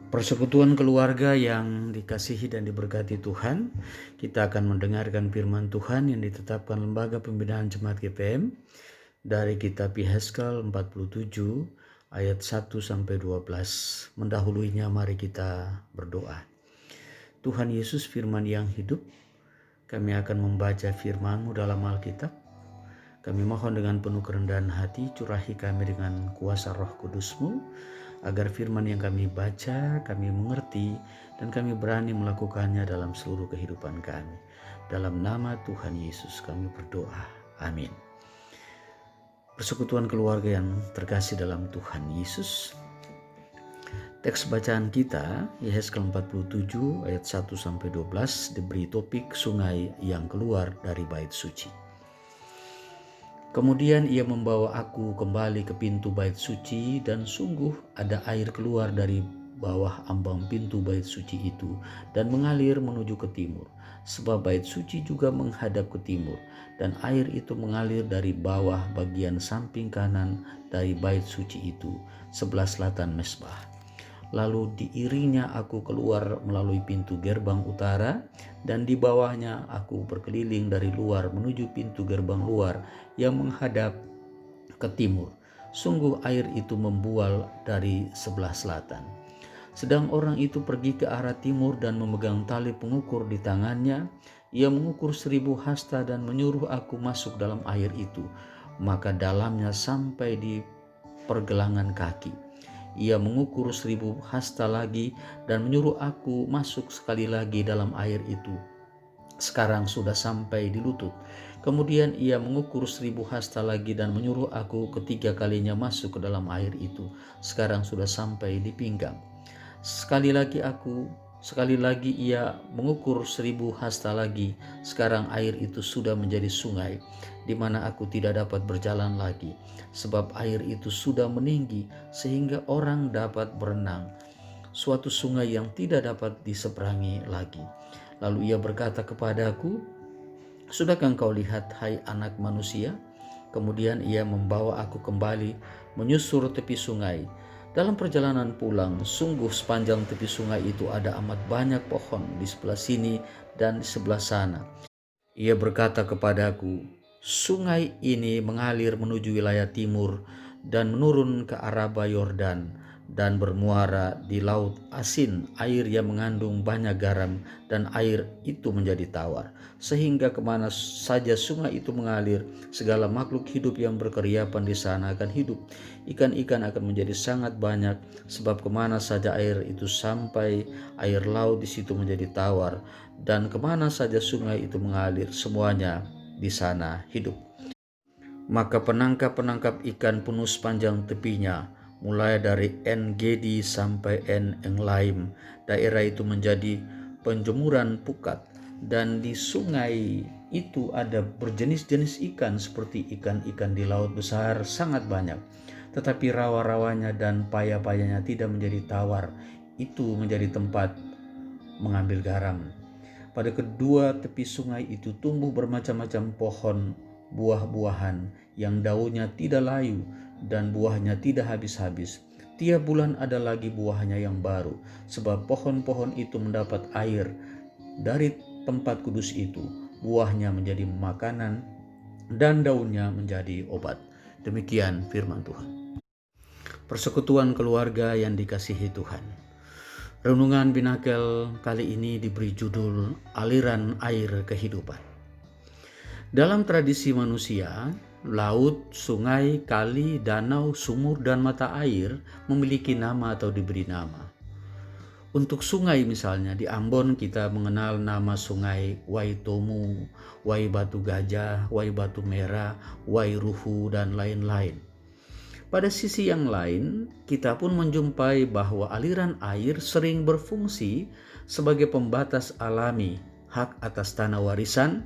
Persekutuan keluarga yang dikasihi dan diberkati Tuhan, kita akan mendengarkan firman Tuhan yang ditetapkan Lembaga Pembinaan Jemaat GPM dari kitab Yehezkel 47 ayat 1-12. Mendahulunya mari kita berdoa. Tuhan Yesus, firman yang hidup, kami akan membaca firman-Mu dalam Alkitab. Kami mohon dengan penuh kerendahan hati, curahi kami dengan kuasa Roh Kudus-Mu, agar firman yang kami baca, kami mengerti, dan kami berani melakukannya dalam seluruh kehidupan kami. Dalam nama Tuhan Yesus kami berdoa. Amin. Persekutuan keluarga yang terkasih dalam Tuhan Yesus. Teks bacaan kita, Yehezkel 47 ayat 1-12, diberi topik sungai yang keluar dari bait suci. Kemudian ia membawa aku kembali ke pintu bait suci, dan sungguh ada air keluar dari bawah ambang pintu bait suci itu dan mengalir menuju ke timur. Sebab bait suci juga menghadap ke timur, dan air itu mengalir dari bawah bagian samping kanan dari bait suci itu, sebelah selatan mezbah. Lalu diiringnya aku keluar melalui pintu gerbang utara, dan di bawahnya aku berkeliling dari luar menuju pintu gerbang luar yang menghadap ke timur. Sungguh air itu membual dari sebelah selatan. Sedang orang itu pergi ke arah timur dan memegang tali pengukur di tangannya. Ia mengukur 1000 hasta dan menyuruh aku masuk dalam air itu, maka dalamnya sampai di pergelangan kaki. Ia mengukur 1000 hasta lagi dan menyuruh aku masuk sekali lagi dalam air itu. Sekarang sudah sampai di lutut. Kemudian ia mengukur 1000 hasta lagi dan menyuruh aku ketiga kalinya masuk ke dalam air itu. Sekarang sudah sampai di pinggang. Sekali lagi ia mengukur 1000 hasta lagi. Sekarang air itu sudah menjadi sungai, di mana aku tidak dapat berjalan lagi, sebab air itu sudah meninggi sehingga orang dapat berenang. Suatu sungai yang tidak dapat diseberangi lagi. Lalu ia berkata kepadaku, "Sudahkah engkau lihat, hai anak manusia?" Kemudian ia membawa aku kembali menyusur tepi sungai. Dalam perjalanan pulang, sungguh sepanjang tepi sungai itu ada amat banyak pohon di sebelah sini dan di sebelah sana. Ia berkata kepadaku, "Sungai ini mengalir menuju wilayah timur dan menurun ke Araba Yordan dan bermuara di Laut Asin, air yang mengandung banyak garam, dan air itu menjadi tawar. Sehingga kemana saja sungai itu mengalir, segala makhluk hidup yang berkeriapan di sana akan hidup. Ikan-ikan akan menjadi sangat banyak, sebab kemana saja air itu sampai, air laut di situ menjadi tawar, dan kemana saja sungai itu mengalir, semuanya di sana hidup. Maka penangkap-penangkap ikan penuh sepanjang tepinya, mulai dari En-Gedi sampai En-Englaim. Daerah itu menjadi penjemuran pukat, dan di sungai itu ada berjenis-jenis ikan seperti ikan-ikan di laut besar sangat banyak. Tetapi rawa-rawanya dan paya-payanya tidak menjadi tawar. Itu menjadi tempat mengambil garam. Pada kedua tepi sungai itu tumbuh bermacam-macam pohon buah-buahan yang daunnya tidak layu dan buahnya tidak habis-habis. Tiap bulan ada lagi buahnya yang baru, sebab pohon-pohon itu mendapat air dari tempat kudus itu. Buahnya menjadi makanan dan daunnya menjadi obat. Demikian firman Tuhan. Persekutuan keluarga yang dikasihi Tuhan. Renungan Binakel kali ini diberi judul Aliran Air Kehidupan. Dalam tradisi manusia, laut, sungai, kali, danau, sumur, dan mata air memiliki nama atau diberi nama. Untuk sungai misalnya, di Ambon kita mengenal nama sungai Waitomu, Wai Batu Gajah, Wai Batu Merah, Wai Ruhu, dan lain-lain. Pada sisi yang lain, kita pun menjumpai bahwa aliran air sering berfungsi sebagai pembatas alami hak atas tanah warisan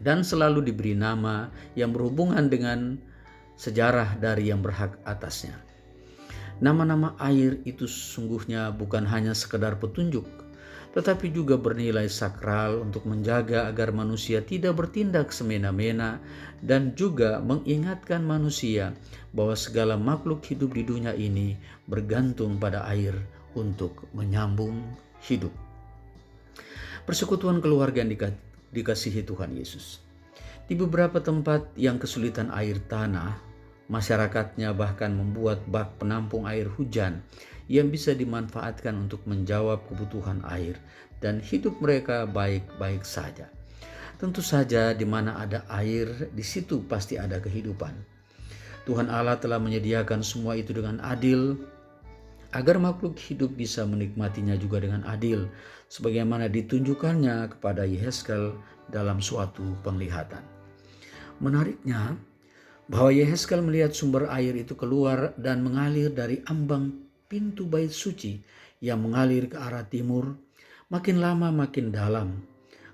dan selalu diberi nama yang berhubungan dengan sejarah dari yang berhak atasnya. Nama-nama air itu sesungguhnya bukan hanya sekedar petunjuk, tetapi juga bernilai sakral untuk menjaga agar manusia tidak bertindak semena-mena, dan juga mengingatkan manusia bahwa segala makhluk hidup di dunia ini bergantung pada air untuk menyambung hidup. Persekutuan keluarga yang dikasihi Tuhan Yesus. Di beberapa tempat yang kesulitan air tanah, masyarakatnya bahkan membuat bak penampung air hujan yang bisa dimanfaatkan untuk menjawab kebutuhan air, dan hidup mereka baik-baik saja. Tentu saja di mana ada air, di situ pasti ada kehidupan. Tuhan Allah telah menyediakan semua itu dengan adil, agar makhluk hidup bisa menikmatinya juga dengan adil, sebagaimana ditunjukkannya kepada Yehezkel dalam suatu penglihatan. Menariknya, bahwa Yehezkel melihat sumber air itu keluar dan mengalir dari ambang pintu bait suci yang mengalir ke arah timur, makin lama makin dalam.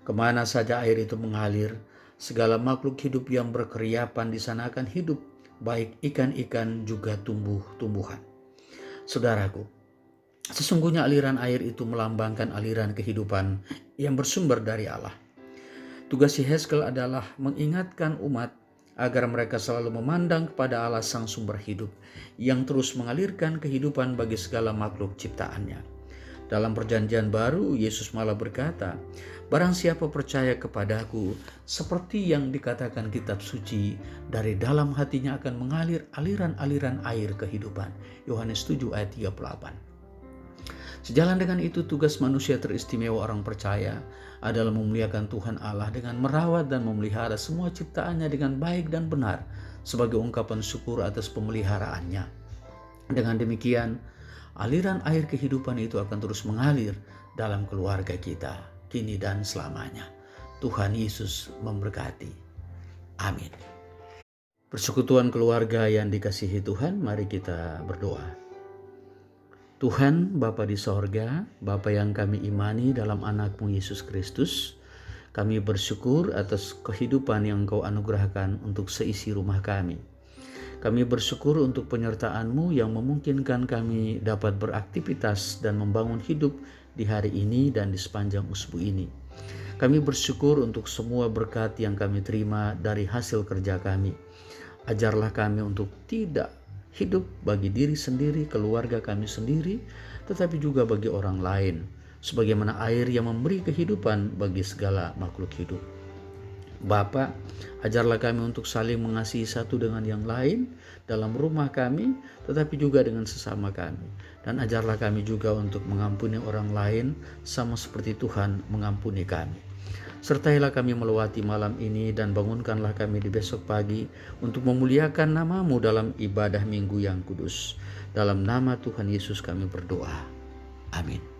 Kemana saja air itu mengalir, segala makhluk hidup yang berkeriapan di sana akan hidup, baik ikan-ikan juga tumbuh-tumbuhan. Saudaraku, sesungguhnya aliran air itu melambangkan aliran kehidupan yang bersumber dari Allah. Tugas Yehezkel adalah mengingatkan umat agar mereka selalu memandang kepada Allah sang sumber hidup yang terus mengalirkan kehidupan bagi segala makhluk ciptaannya. Dalam perjanjian baru, Yesus malah berkata, "Barang siapa percaya kepadaku, seperti yang dikatakan kitab suci, dari dalam hatinya akan mengalir aliran-aliran air kehidupan." Yohanes 7 ayat 38. Sejalan dengan itu, tugas manusia teristimewa orang percaya adalah memuliakan Tuhan Allah dengan merawat dan memelihara semua ciptaannya dengan baik dan benar sebagai ungkapan syukur atas pemeliharaannya. Dengan demikian, aliran air kehidupan itu akan terus mengalir dalam keluarga kita, kini dan selamanya. Tuhan Yesus memberkati. Amin. Persekutuan keluarga yang dikasihi Tuhan, mari kita berdoa. Tuhan, Bapa di sorga, Bapa yang kami imani dalam anak-Mu Yesus Kristus, kami bersyukur atas kehidupan yang Engkau anugerahkan untuk seisi rumah kami. Kami bersyukur untuk penyertaan-Mu yang memungkinkan kami dapat beraktivitas dan membangun hidup di hari ini dan di sepanjang usbu ini. Kami bersyukur untuk semua berkat yang kami terima dari hasil kerja kami. Ajarlah kami untuk tidak hidup bagi diri sendiri, keluarga kami sendiri, tetapi juga bagi orang lain, sebagaimana air yang memberi kehidupan bagi segala makhluk hidup. Bapa, ajarlah kami untuk saling mengasihi satu dengan yang lain dalam rumah kami, tetapi juga dengan sesama kami. Dan ajarlah kami juga untuk mengampuni orang lain sama seperti Tuhan mengampuni kami. Sertailah kami melewati malam ini dan bangunkanlah kami di besok pagi untuk memuliakan nama-Mu dalam ibadah minggu yang kudus. Dalam nama Tuhan Yesus kami berdoa. Amin.